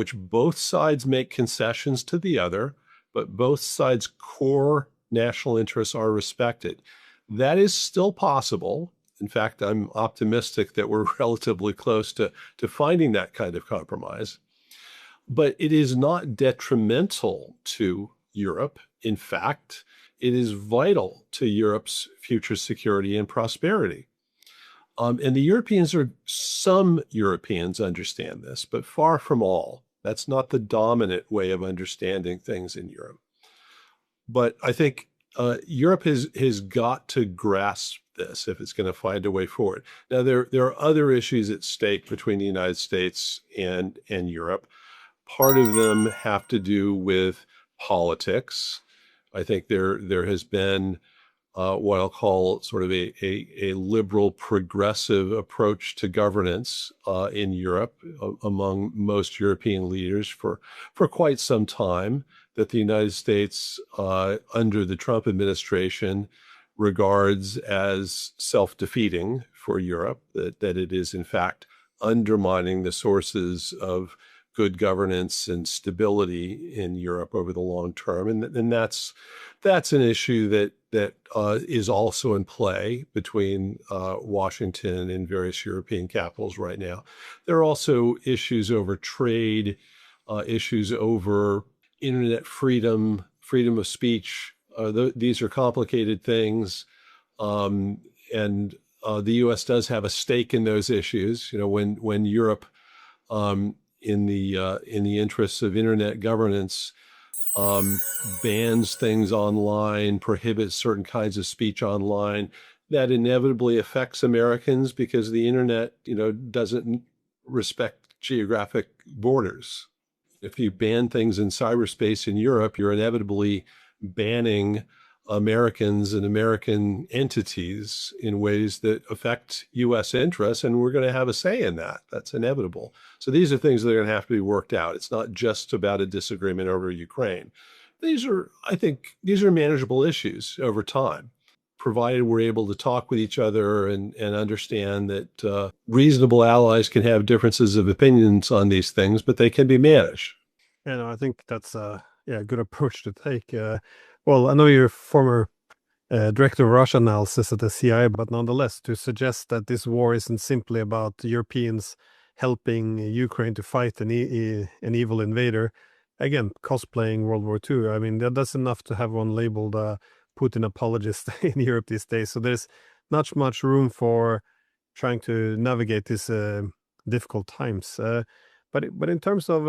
which both sides make concessions to the other, but both sides' core national interests are respected. That is still possible. In fact, I'm optimistic that we're relatively close to finding that kind of compromise. But it is not detrimental to Europe. In fact, it is vital to Europe's future security and prosperity. And some Europeans understand this, but far from all. That's not the dominant way of understanding things in Europe. But I think Europe has got to grasp this if it's going to find a way forward. Now, there are other issues at stake between the United States and Europe. Part of them have to do with politics. I think there has been what I'll call sort of a liberal progressive approach to governance in Europe among most European leaders for quite some time, that the United States under the Trump administration regards as self-defeating for Europe, that it is in fact undermining the sources of good governance and stability in Europe over the long term. And that's an issue that is also in play between Washington and various European capitals right now. There are also issues over trade, issues over internet freedom, freedom of speech. These are complicated things. And the U.S. does have a stake in those issues. You know, when Europe, in the interests of internet governance, bans things online, prohibits certain kinds of speech online, that inevitably affects Americans because the internet, doesn't respect geographic borders. If you ban things in cyberspace in Europe, you're inevitably banning Americans and American entities in ways that affect U.S. interests, and we're going to have a say in that. That's inevitable. So these are things that are going to have to be worked out. It's not just about a disagreement over Ukraine. I think these are manageable issues over time, provided we're able to talk with each other and understand that reasonable allies can have differences of opinions on these things, but they can be managed. I think that's a good approach to take. Well, I know you're former director of Russia analysis at the CIA, but nonetheless, to suggest that this war isn't simply about Europeans helping Ukraine to fight an evil invader, again, cosplaying World War II. I mean, that's enough to have one labeled Putin apologist in Europe these days. So there's not much room for trying to navigate these difficult times. But in terms of